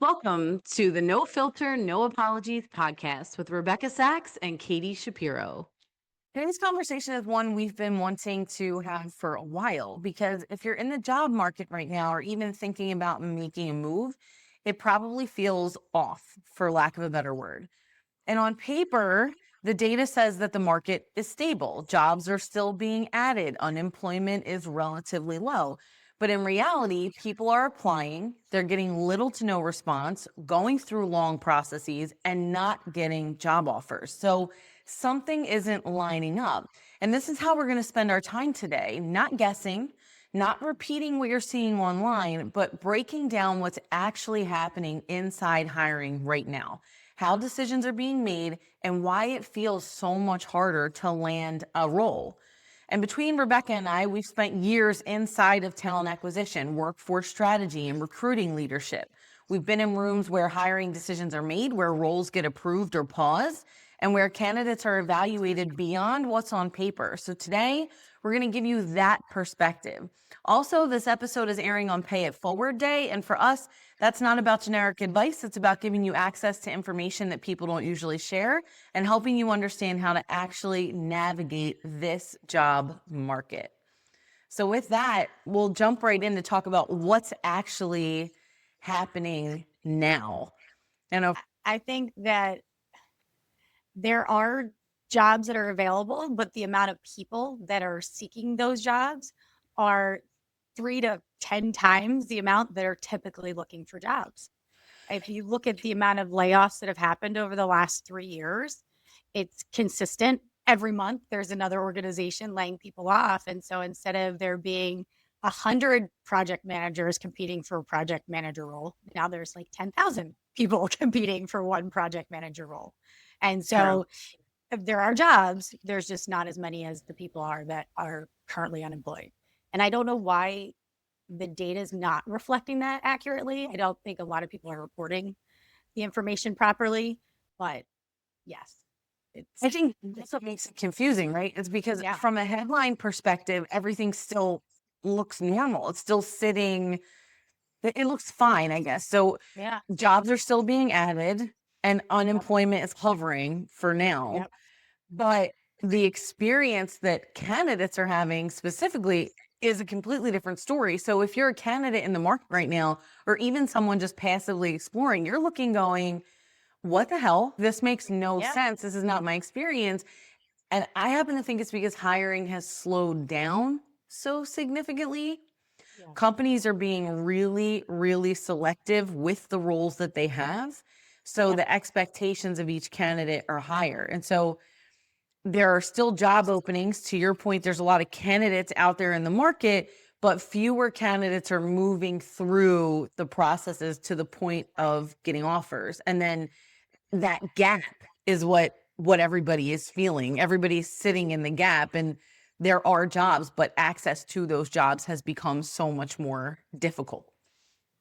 Welcome to the No Filter, No Apologies podcast with Rebecca Sachs and Katie Shapiro. Today's conversation is one we've been wanting to have for a while because if you're in the job market right now or even thinking about making a move, it probably feels off, for lack of a better word. And on paper, the data says that the market is stable. Jobs are still being added. Unemployment is relatively low. But in reality, people are applying, they're getting little to no response, going through long processes, and not getting job offers. So something isn't lining up. And this is how we're going to spend our time today, not guessing, not repeating what you're seeing online, but breaking down what's actually happening inside hiring right now, how decisions are being made, and why it feels so much harder to land a role. And between Rebecca and I, we've spent years inside of talent acquisition, workforce strategy, and recruiting leadership. We've been in rooms where hiring decisions are made, where roles get approved or paused, and where candidates are evaluated beyond what's on paper. So today, we're going to give you that perspective. Also, this episode is airing on Pay It Forward Day, and for us, that's not about generic advice. It's about giving you access to information that people don't usually share and helping you understand how to actually navigate this job market. So with that, we'll jump right in to talk about what's actually happening now. And I think that there are jobs that are available, but the amount of people that are seeking those jobs are 3 to 10 times the amount that are typically looking for jobs. If you look at the amount of layoffs that have happened over the last 3 years, it's consistent. Every month, there's another organization laying people off. And so instead of there being 100 project managers competing for a project manager role, now there's like 10,000 people competing for one project manager role. And so if there are jobs, there's just not as many as the people are that are currently unemployed. And I don't know why the data is not reflecting that accurately. I don't think a lot of people are reporting the information properly, but yes. I think that's what makes it confusing, right? It's because from a headline perspective, everything still looks normal. It's still sitting, it looks fine, I guess. So jobs are still being added and unemployment is hovering for now. But the experience that candidates are having specifically is a completely different story. So if you're a candidate in the market right now, or even someone just passively exploring, you're looking going, what the hell? This makes no sense. This is not my experience. And I happen to think it's because hiring has slowed down so significantly. Companies are being really, really selective with the roles that they have. So the expectations of each candidate are higher. And so there are still job openings. To your point, there's a lot of candidates out there in the market, but fewer candidates are moving through the processes to the point of getting offers. And then that gap is what everybody is feeling. Everybody's sitting in the gap, and there are jobs, but access to those jobs has become so much more difficult.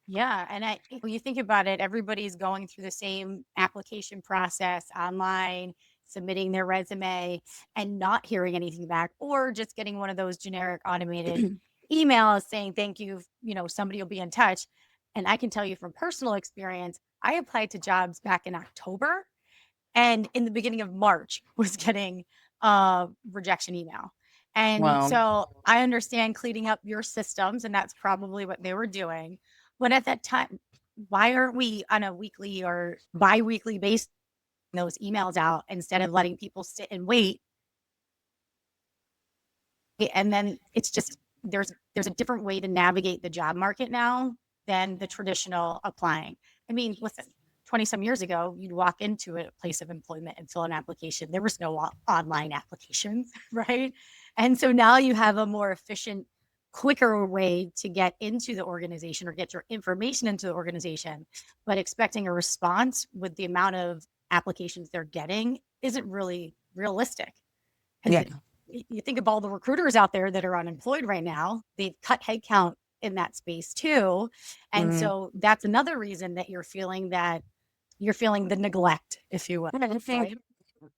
Yeah. And when you think about it, everybody's going through the same application process online, submitting their resume and not hearing anything back, or just getting one of those generic automated emails saying, thank you, somebody will be in touch. And I can tell you from personal experience, I applied to jobs back in October and in the beginning of March was getting a rejection email. And so I understand cleaning up your systems, and that's probably what they were doing. But at that time, why aren't we on a weekly or bi-weekly basis those emails out instead of letting people sit and wait? And then it's just there's a different way to navigate the job market now than the traditional applying. I mean, listen, 20 some years ago, you'd walk into a place of employment and fill an application. There was no online applications, right? And so now you have a more efficient, quicker way to get into the organization or get your information into the organization, but expecting a response with the amount of applications they're getting isn't really realistic. You think of all the recruiters out there that are unemployed right now, they've cut headcount in that space too. And so that's another reason that you're feeling the neglect, if you will. I think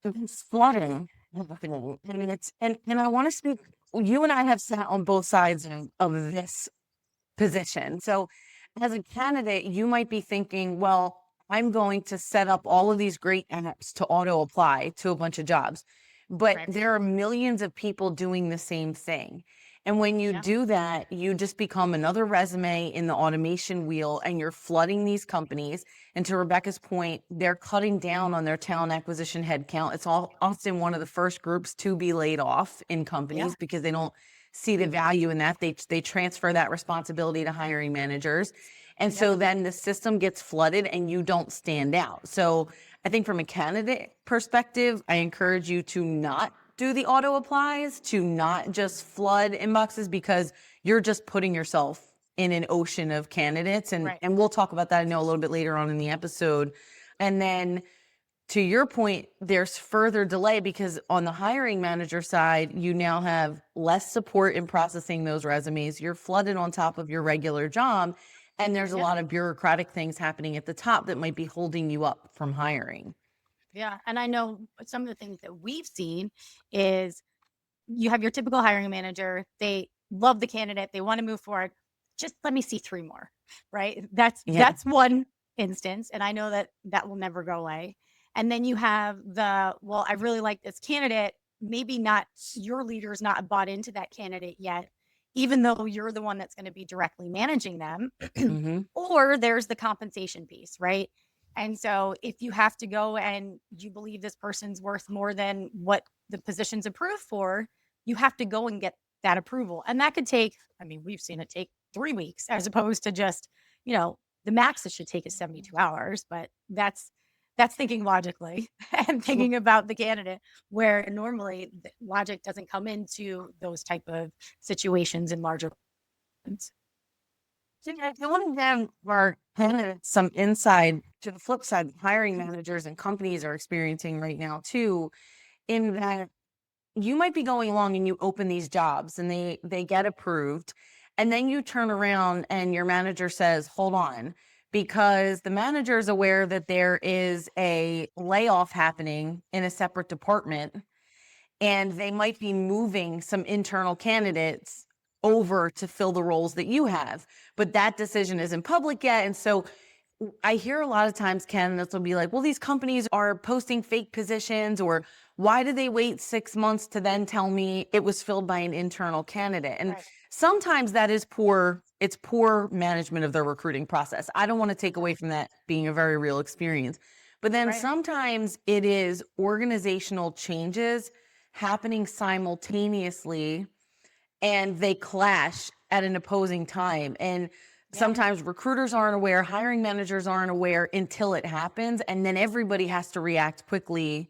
it's flooding. And I want to speak, you and I have sat on both sides of this position. So as a candidate, you might be thinking, well, I'm going to set up all of these great apps to auto apply to a bunch of jobs. But Right. there are millions of people doing the same thing. And when you Yeah. do that, you just become another resume in the automation wheel and you're flooding these companies. And to Rebecca's point, they're cutting down on their talent acquisition headcount. It's all often one of the first groups to be laid off in Yeah. companies because they don't see the value in that. They transfer that responsibility to hiring managers. And Yep. so then the system gets flooded and you don't stand out. So I think from a candidate perspective, I encourage you to not do the auto applies, to not just flood inboxes because you're just putting yourself in an ocean of candidates. And Right. and we'll talk about that, I know, a little bit later on in the episode. And then to your point, there's further delay because on the hiring manager side, you now have less support in processing those resumes. You're flooded on top of your regular job. And there's a Yeah. lot of bureaucratic things happening at the top that might be holding you up from hiring. Yeah. And I know some of the things that we've seen is you have your typical hiring manager. They love the candidate. They want to move forward. Just let me see three more, right? That's Yeah. that's one instance, and I know that that will never go away. And then you have the, well, I really like this candidate. Maybe not, your leader's not bought into that candidate yet, even though you're the one that's going to be directly managing them. Mm-hmm. Or there's the compensation piece, right? And so if you have to go and you believe this person's worth more than what the position's approved for, you have to go and get that approval. And that could take, I mean, we've seen it take 3 weeks as opposed to just, the max it should take is 72 hours, but that's thinking logically and thinking about the candidate, where normally the logic doesn't come into those type of situations in larger ones. I want to give our candidates some insight to the flip side that hiring managers and companies are experiencing right now too, in that you might be going along and you open these jobs and they get approved, and then you turn around and your manager says, hold on, because the manager is aware that there is a layoff happening in a separate department and they might be moving some internal candidates over to fill the roles that you have, but that decision isn't public yet. And so I hear a lot of times candidates will be like, well, these companies are posting fake positions, or why did they wait 6 months to then tell me it was filled by an internal candidate? And Right. sometimes that is it's poor management of their recruiting process. I don't want to take away from that being a very real experience. But then Right. sometimes it is organizational changes happening simultaneously and they clash at an opposing time. And Yeah. sometimes recruiters aren't aware, hiring managers aren't aware until it happens. And then everybody has to react quickly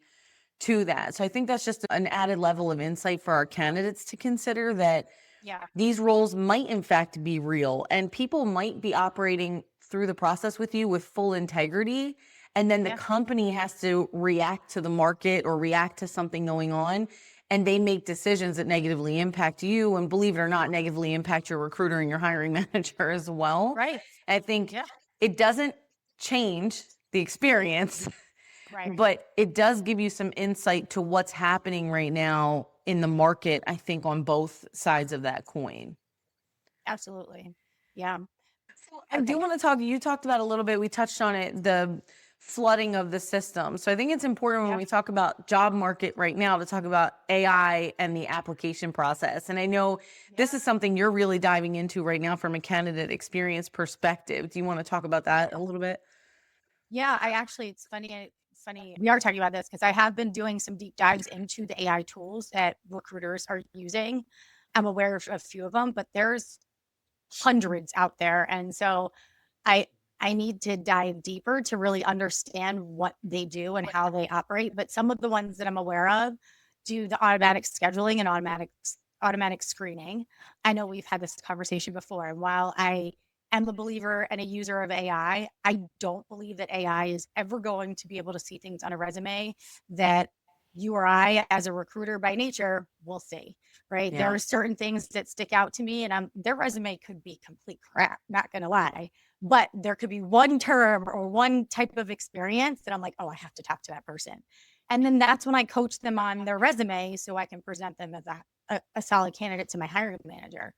to that. So I think that's just an added level of insight for our candidates to consider, that Yeah. these roles might in fact be real and people might be operating through the process with you with full integrity. And then the Yeah. company has to react to the market or react to something going on. And they make decisions that negatively impact you and, believe it or not, negatively impact your recruiter and your hiring manager as well. Right. I think Yeah. it doesn't change the experience, Right. but it does give you some insight to what's happening right now in the market, I think, on both sides of that coin. Absolutely. Yeah. So I do Okay. want to talk, you talked about a little bit, we touched on it, the flooding of the system. So I think it's important when Yeah. we talk about job market right now to talk about AI and the application process. And I know this Yeah. is something you're really diving into right now from a candidate experience perspective. Do you want to talk about that a little bit? Yeah. I actually, it's funny. It's funny. We are talking about this because I have been doing some deep dives into the AI tools that recruiters are using. I'm aware of a few of them, but there's hundreds out there. And so I I need to dive deeper to really understand what they do and how they operate. But some of the ones that I'm aware of do the automatic scheduling and automatic screening. I know we've had this conversation before. And while I am a believer and a user of I don't believe that AI is ever going to be able to see things on a resume that you or I, as a recruiter by nature, will see. Right? There Yeah. are certain things that stick out to me, and their resume could be complete crap. Not gonna lie, but there could be one term or one type of experience that I'm like, oh, I have to talk to that person. And then that's when I coach them on their resume so I can present them as a solid candidate to my hiring manager.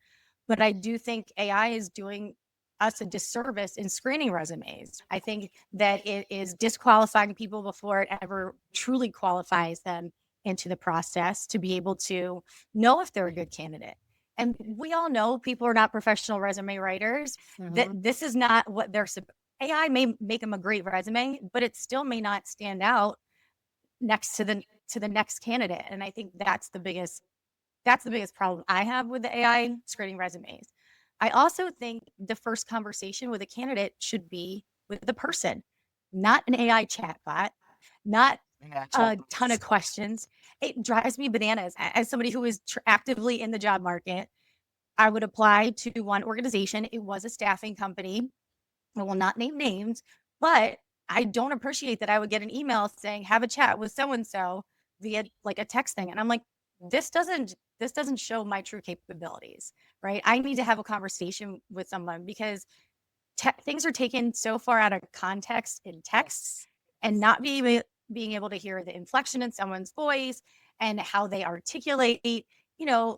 But I do think AI is doing us a disservice in screening resumes. I think that it is disqualifying people before it ever truly qualifies them into the process to be able to know if they're a good candidate. And we all know people are not professional resume writers. That this is not what they're. AI may make them a great resume, but it still may not stand out next to the next candidate. And I think that's the biggest problem I have with the AI screening resumes. I also think the first conversation with a candidate should be with the person, not an AI chatbot, not a ton of questions. It drives me bananas as somebody who is actively in the job market. I would apply to one organization. It was a staffing company. I will not name names, but I don't appreciate that I would get an email saying, have a chat with so and so via like a text thing. And I'm like, this doesn't show my true capabilities, right? I need to have a conversation with someone because things are taken so far out of context in text and not being able to hear the inflection in someone's voice and how they articulate,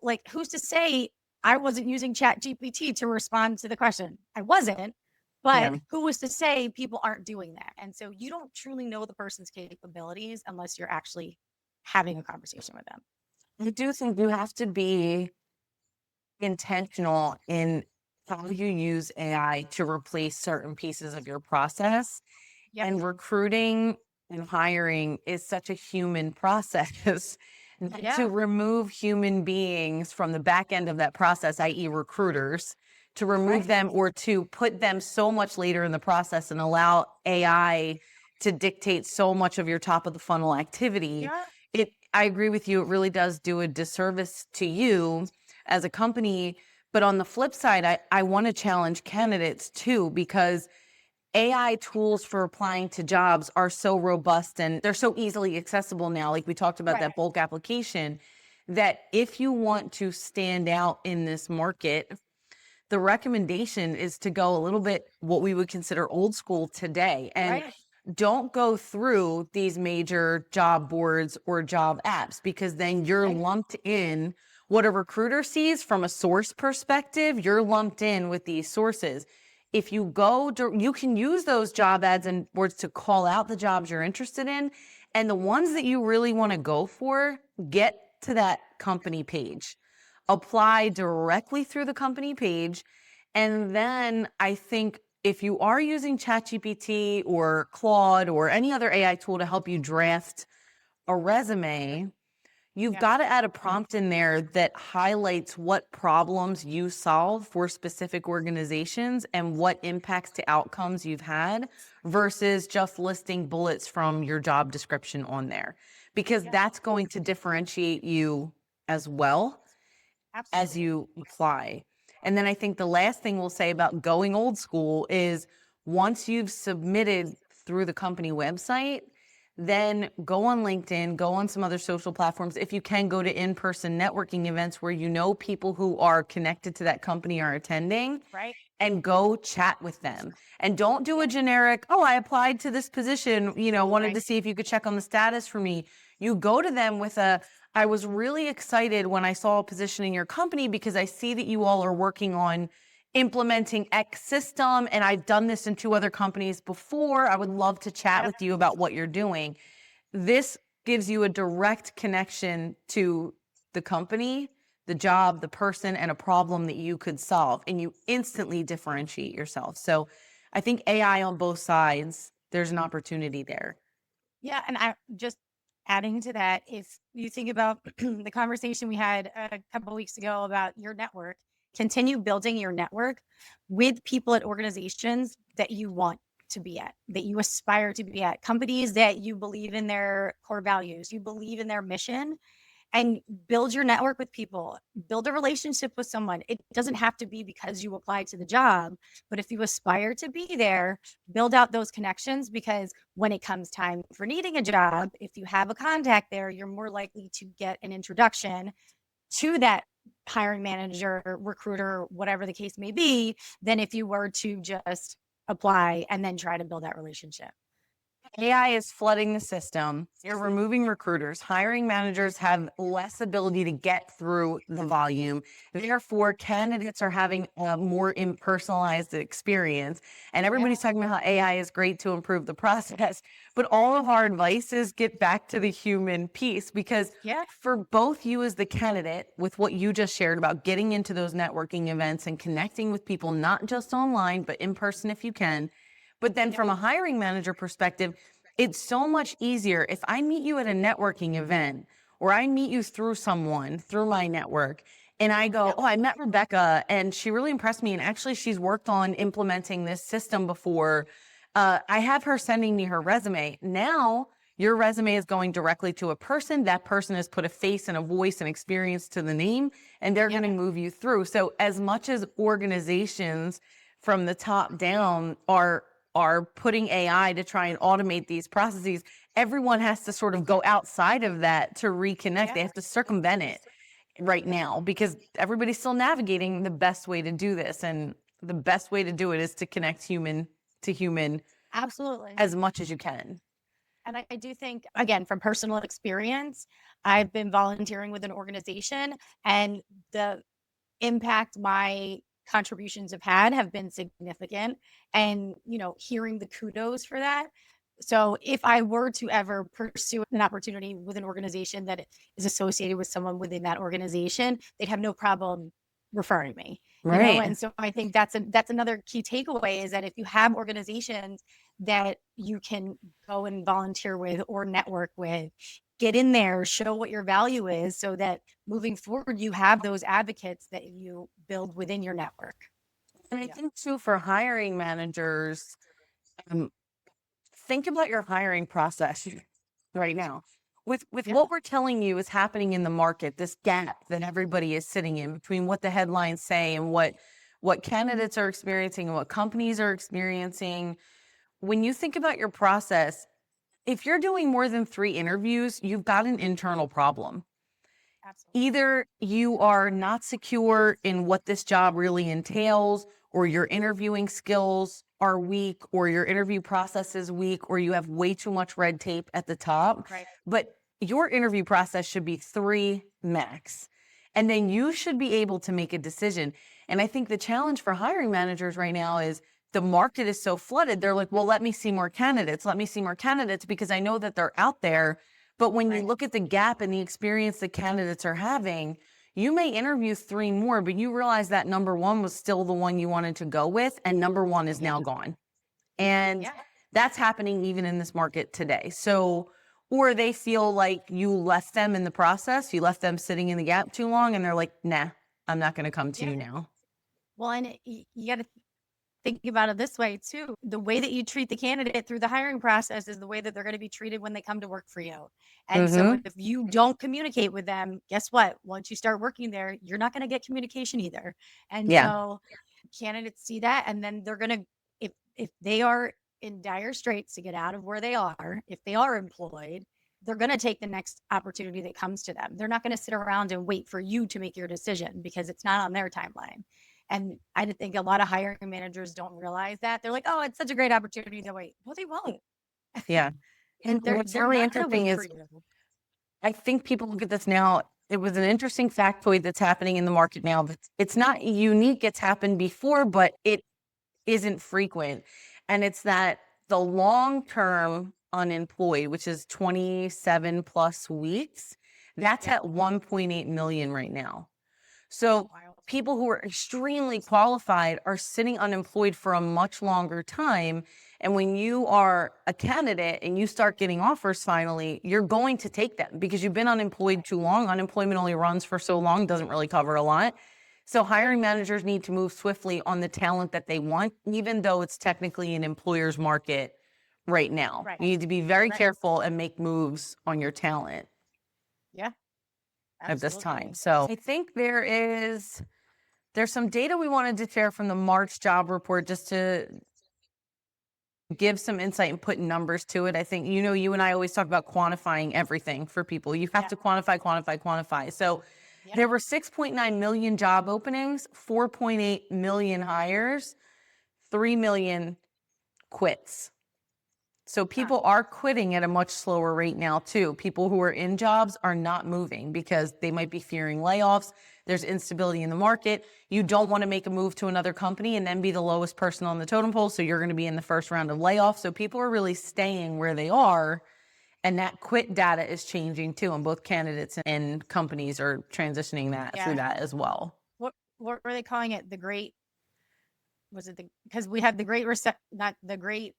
like who's to say I wasn't using Chat GPT to respond to the question? I wasn't, but who was to say people aren't doing that? And so you don't truly know the person's capabilities unless you're actually having a conversation with them. I do think you have to be intentional in how you use AI to replace certain pieces of your process. Yep. And recruiting and hiring is such a human process. Yeah. To remove human beings from the back end of that process, i.e., recruiters, to remove them or to put them so much later in the process and allow AI to dictate so much of your top of the funnel activity. Yeah. I agree with you. It really does do a disservice to you as a company. But on the flip side, I want to challenge candidates too, because AI tools for applying to jobs are so robust and they're so easily accessible now. Like we talked about that bulk application, that if you want to stand out in this market, the recommendation is to go a little bit what we would consider old school today. And don't go through these major job boards or job apps, because then you're lumped in. What a recruiter sees from a source perspective, you're lumped in with these sources. If you go, you can use those job ads and boards to call out the jobs you're interested in. And the ones that you really want to go for, get to that company page. Apply directly through the company page. And then I think if you are using ChatGPT or Claude or any other AI tool to help you draft a resume, you've got to add a prompt in there that highlights what problems you solve for specific organizations and what impacts to outcomes you've had versus just listing bullets from your job description on there, because that's going to differentiate you as well as you apply. And then I think the last thing we'll say about going old school is once you've submitted through the company website, then go on LinkedIn, go on some other social platforms. If you can, go to in-person networking events where you know people who are connected to that company are attending, and go chat with them. And don't do a generic, oh, I applied to this position, wanted to see if you could check on the status for me. You go to them with I was really excited when I saw a position in your company because I see that you all are working on implementing X system, and I've done this in 2 other companies before. I would love to chat with you about what you're doing. This gives you a direct connection to the company, the job, the person, and a problem that you could solve, and you instantly differentiate yourself. So I think AI on both sides, there's an opportunity there. Yeah. And I just adding to that, if you think about the conversation we had a couple of weeks ago about your network, continue building your network with people at organizations that you want to be at, that you aspire to be at, companies that you believe in their core values, you believe in their mission, and build your network with people, build a relationship with someone. It doesn't have to be because you applied to the job, but if you aspire to be there, build out those connections, because when it comes time for needing a job, if you have a contact there, you're more likely to get an introduction to that hiring manager, recruiter, whatever the case may be, than if you were to just apply and then try to build that relationship. AI is flooding the system. You're removing recruiters. Hiring managers have less ability to get through the volume. Therefore, candidates are having a more impersonalized experience. And Yeah. everybody's talking about how AI is great to improve the process. But all of our advice is get back to the human piece, because Yeah. for both you as the candidate, with what you just shared about getting into those networking events and connecting with people, not just online, but in person if you can. But then from a hiring manager perspective, it's so much easier if I meet you at a networking event or I meet you through someone, through my network, and I go, oh, I met Rebecca and she really impressed me. And actually, she's worked on implementing this system before. I have her sending me her resume. Now, your resume is going directly to a person. That person has put a face and a voice and experience to the name, and they're going to move you through. So, as much as organizations from the top down are putting AI to try and automate these processes, everyone has to sort of go outside of that to reconnect. They have to circumvent it right now because everybody's still navigating the best way to do this. And the best way to do it is to connect human to human Absolutely. as much as you can. And I do think, again, from personal experience, I've been volunteering with an organization, and the impact my contributions have been significant. And, hearing the kudos for that. So if I were to ever pursue an opportunity with an organization that is associated with someone within that organization, they'd have no problem referring me. Right. And so I think that's another key takeaway, is that if you have organizations that you can go and volunteer with or network with, get in there, show what your value is, so that moving forward you have those advocates that you build within your network. And I think too, for hiring managers, um, think about your hiring process right now. With what we're telling you is happening in the market, this gap that everybody is sitting in between what the headlines say and what candidates are experiencing and what companies are experiencing. When you think about your process, if you're doing more than 3 interviews, you've got an internal problem. Absolutely. Either you are not secure in what this job really entails, or your interviewing skills are weak, or your interview process is weak, or you have way too much red tape at the top. Right. But your interview process should be 3 max. And then you should be able to make a decision. And I think the challenge for hiring managers right now is the market is so flooded. They're like, well, let me see more candidates. Let me see more candidates because I know that they're out there. But when you look at the gap and the experience that candidates are having, you may interview 3 more, but you realize that number 1 was still the one you wanted to go with, and number 1 is now gone. And that's happening even in this market today. So, or they feel like you left them in the process, you left them sitting in the gap too long, and they're like, nah, I'm not going to come to you now. Well, and you got to think about it this way too. The way that you treat the candidate through the hiring process is the way that they're going to be treated when they come to work for you. And so if you don't communicate with them, guess what? Once you start working there, you're not going to get communication either. And so candidates see that, and then they're going to, if they are in dire straits to get out of where they are, if they are employed, they're going to take the next opportunity that comes to them. They're not going to sit around and wait for you to make your decision, because it's not on their timeline. And I think a lot of hiring managers don't realize that. They're like, oh, it's such a great opportunity to wait. No, they won't. Yeah. And what's really interesting is, I think people look at this now. It was an interesting factoid that's happening in the market now. But it's not unique. It's happened before, but it isn't frequent. And it's that the long-term unemployed, which is 27 plus weeks, that's at 1.8 million right now. So people who are extremely qualified are sitting unemployed for a much longer time. And when you are a candidate and you start getting offers finally, you're going to take them because you've been unemployed too long. Unemployment only runs for so long, doesn't really cover a lot. So hiring managers need to move swiftly on the talent that they want, even though it's technically an employer's market right now. You need to be very careful and make moves on your talent at this time. So I think there's some data we wanted to share from the March job report just to give some insight and put numbers to it. I think, you and I always talk about quantifying everything for people. You have to quantify. So there were 6.9 million job openings, 4.8 million hires, 3 million quits. So people are quitting at a much slower rate now too. People who are in jobs are not moving because they might be fearing layoffs. There's instability in the market. You don't want to make a move to another company and then be the lowest person on the totem pole. So you're going to be in the first round of layoffs. So people are really staying where they are. And that quit data is changing too. And both candidates and companies are transitioning that through that as well. What were they calling it? The great, was it because we had the great not the great,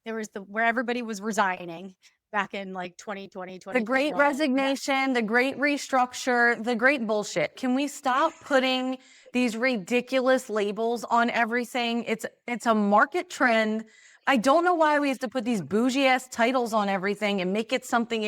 there was where everybody was resigning back in like 2020, The great resignation, the great restructure, the great bullshit. Can we stop putting these ridiculous labels on everything? It's a market trend. I don't know why we have to put these bougie ass titles on everything and make it something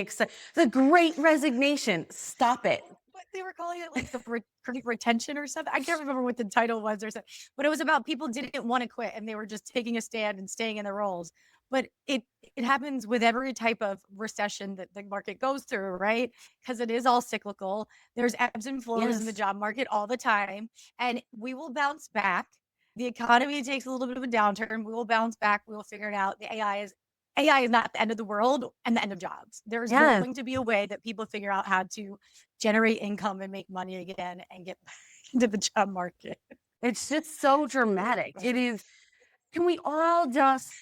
the great resignation. Stop it. What they were calling it, like the great retention or something. I can't remember what the title was or something, but it was about people didn't want to quit and they were just taking a stand and staying in their roles. But it happens with every type of recession that the market goes through, right? Because it is all cyclical. There's ebbs and flows in the job market all the time, and we will bounce back. The economy takes a little bit of a downturn. We will bounce back. We will figure it out. The AI is not the end of the world and the end of jobs. There's going to be a way that people figure out how to generate income and make money again and get back into the job market. It's just so dramatic. It is. Can we all just,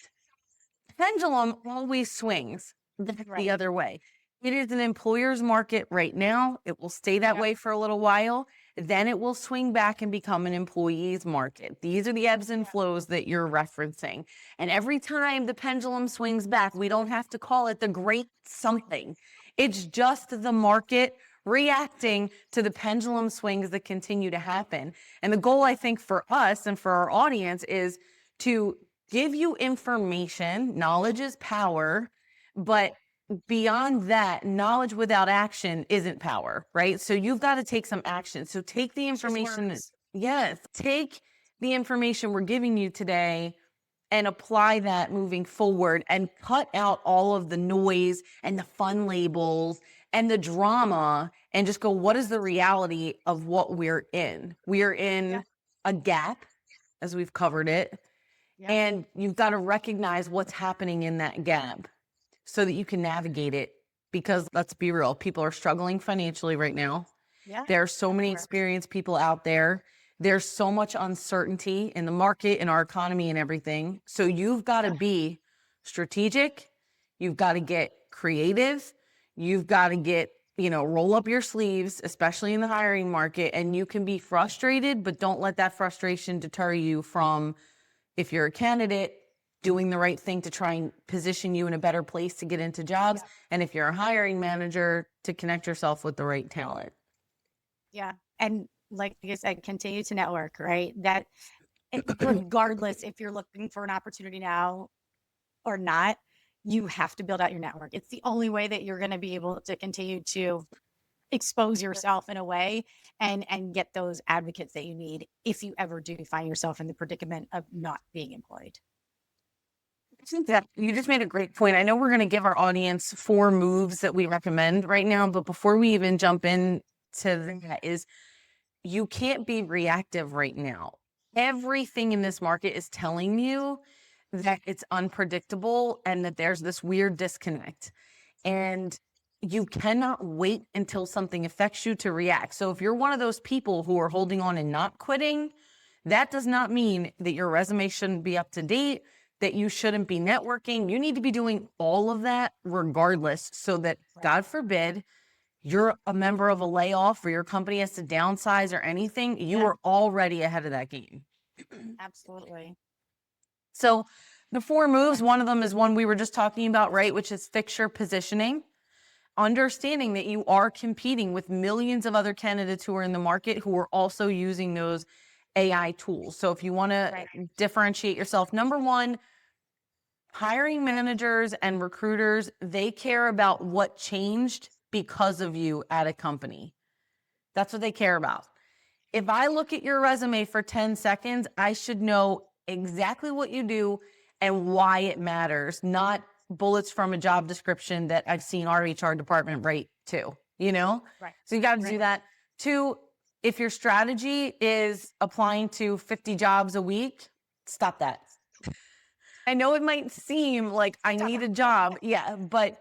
pendulum always swings the other way. It is an employer's market right now. It will stay that way for a little while. Then it will swing back and become an employee's market. These are the ebbs and flows that you're referencing. And every time the pendulum swings back, we don't have to call it the great something. It's just the market reacting to the pendulum swings that continue to happen. And the goal, I think, for us and for our audience is to give you information. Knowledge is power, but beyond that, knowledge without action isn't power, right? So you've got to take some action. So take the information. Yes, take the information we're giving you today and apply that moving forward and cut out all of the noise and the fun labels and the drama and just go, what is the reality of what we're in? We are in a gap, as we've covered it. And you've got to recognize what's happening in that gap so that you can navigate it. Because let's be real, people are struggling financially right now. There are so many experienced people out there. There's so much uncertainty in the market, in our economy and everything. So you've got to be strategic. You've got to get creative. You've got to get, roll up your sleeves, especially in the hiring market. And you can be frustrated, but don't let that frustration deter you from, if you're a candidate, doing the right thing to try and position you in a better place to get into jobs. And if you're a hiring manager, to connect yourself with the right talent. Yeah. And like I said, continue to network, right? That regardless if you're looking for an opportunity now or not, you have to build out your network. It's the only way that you're going to be able to continue to expose yourself in a way and get those advocates that you need if you ever do find yourself in the predicament of not being employed. I think that you just made a great point. I know we're going to give our audience 4 moves that we recommend right now, but before we even jump into that, is you can't be reactive right now. Everything in this market is telling you that it's unpredictable and that there's this weird disconnect. And you cannot wait until something affects you to react. So if you're one of those people who are holding on and not quitting, that does not mean that your resume shouldn't be up to date, that you shouldn't be networking. You need to be doing all of that regardless, so that, God forbid, you're a member of a layoff or your company has to downsize or anything, you are already ahead of that game. Absolutely. So the 4 moves, one of them is one we were just talking about, right? Which is fix your positioning. Understanding that you are competing with millions of other candidates who are in the market who are also using those AI tools. So if you want to differentiate yourself, number 1, hiring managers and recruiters, they care about what changed because of you at a company. That's what they care about. If I look at your resume for 10 seconds, I should know exactly what you do and why it matters, not bullets from a job description that I've seen our HR department write too, So you got to do that. 2, if your strategy is applying to 50 jobs a week, stop that. I know it might seem like I need a job. Yeah, but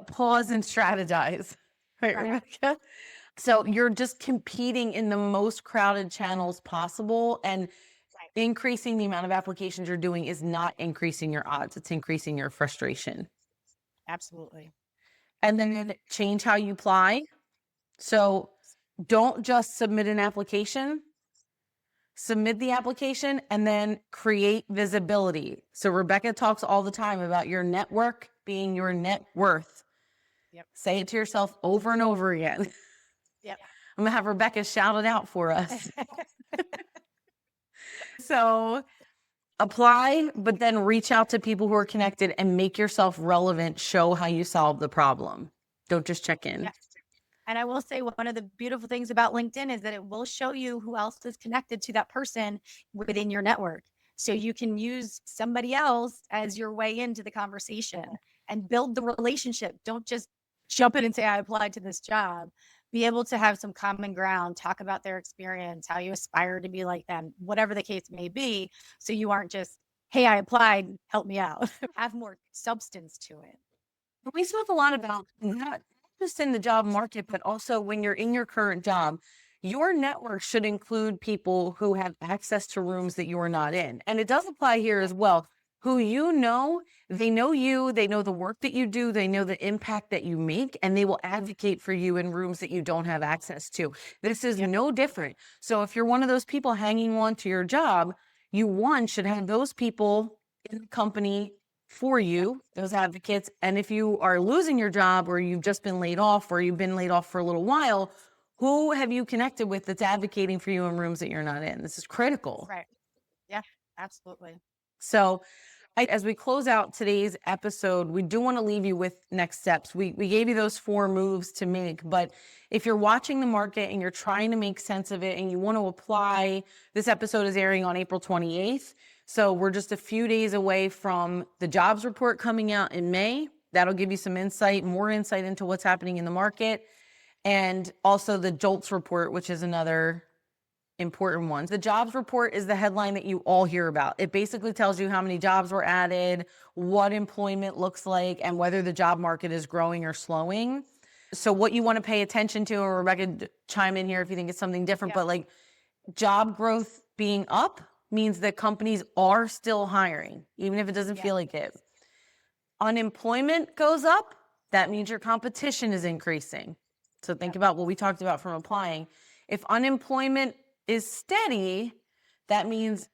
pause and strategize. Right, Right. Rebecca? So you're just competing in the most crowded channels possible, and Right. increasing the amount of applications you're doing is not increasing your odds. It's increasing your frustration. Absolutely. And then change how you apply. So don't just submit an application. Submit the application and then create visibility. So Rebecca talks all the time about your network being your net worth. Yep. Say it to yourself over and over again. Yep. I'm gonna have Rebecca shout it out for us. So apply, but then reach out to people who are connected and make yourself relevant. Show how you solve the problem. Don't just check in. Yeah. And I will say one of the beautiful things about LinkedIn is that it will show you who else is connected to that person within your network. So you can use somebody else as your way into the conversation and build the relationship. Don't just jump in and say, I applied to this job. Be able to have some common ground, talk about their experience, how you aspire to be like them, whatever the case may be. So you aren't just, hey, I applied, help me out. Have more substance to it. We spoke a lot about not just in the job market, but also when you're in your current job, your network should include people who have access to rooms that you're not in. And it does apply here as well. Who you know, they know you, they know the work that you do, they know the impact that you make, and they will advocate for you in rooms that you don't have access to. This is no different. So if you're one of those people hanging on to your job, you should have those people in the company for you, those advocates. And if you are losing your job or you've just been laid off or you've been laid off for a little while, who have you connected with that's advocating for you in rooms that you're not in? This is critical. Right. Yeah, absolutely. So as we close out today's episode, we do want to leave you with next steps. We gave you those 4 moves to make, but if you're watching the market and you're trying to make sense of it and you want to apply, this episode is airing on April 28th. So we're just a few days away from the jobs report coming out in May. That'll give you some insight, more insight into what's happening in the market. And also the JOLTS report, which is another important ones. The jobs report is the headline that you all hear about. It basically tells you how many jobs were added, what employment looks like, and whether the job market is growing or slowing. So what you want to pay attention to, and Rebecca, chime in here if you think it's something different, but like job growth being up means that companies are still hiring, even if it doesn't feel like it. Unemployment goes up, that means your competition is increasing. So think about what we talked about from applying. If unemployment is steady, that means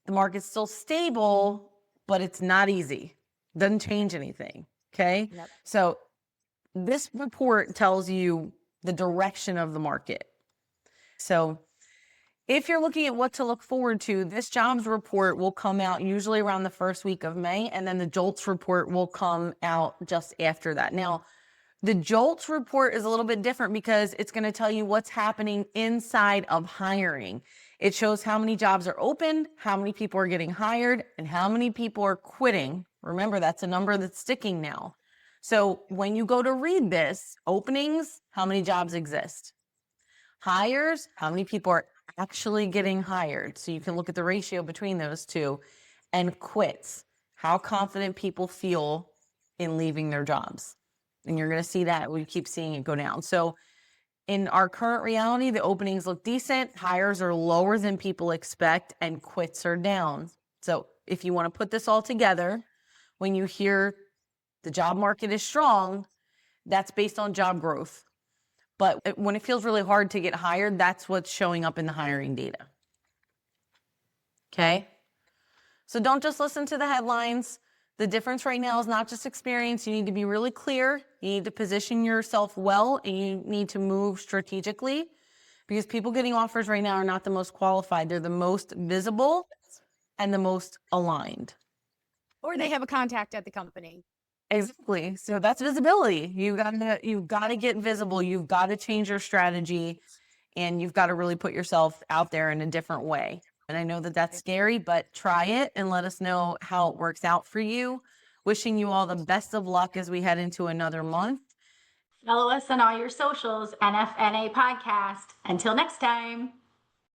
the market's still stable, but it's not easy. Doesn't change anything. Okay. Yep. So this report tells you the direction of the market. So if you're looking at what to look forward to, this jobs report will come out usually around the first week of May, and then the JOLTS report will come out just after that. Now, the JOLTS report is a little bit different because it's going to tell you what's happening inside of hiring. It shows how many jobs are open, how many people are getting hired, and how many people are quitting. Remember, that's a number that's sticking now. So when you go to read this, openings, how many jobs exist? Hires, how many people are actually getting hired? So you can look at the ratio between those two. And quits, how confident people feel in leaving their jobs. And you're going to see that we keep seeing it go down. So in our current reality, the openings look decent, hires are lower than people expect, and quits are down. So if you want to put this all together, when you hear the job market is strong, that's based on job growth. But when it feels really hard to get hired, that's what's showing up in the hiring data. Okay? So don't just listen to the headlines. The difference right now is not just experience. You need to be really clear. You need to position yourself well, and you need to move strategically, because people getting offers right now are not the most qualified. They're the most visible and the most aligned. Or they have a contact at the company. Exactly. So that's visibility. You've got to get visible. You've got to change your strategy, and you've got to really put yourself out there in a different way. And I know that that's scary, but try it and let us know how it works out for you. Wishing you all the best of luck as we head into another month. Follow us on all your socials, NFNA Podcast. Until next time.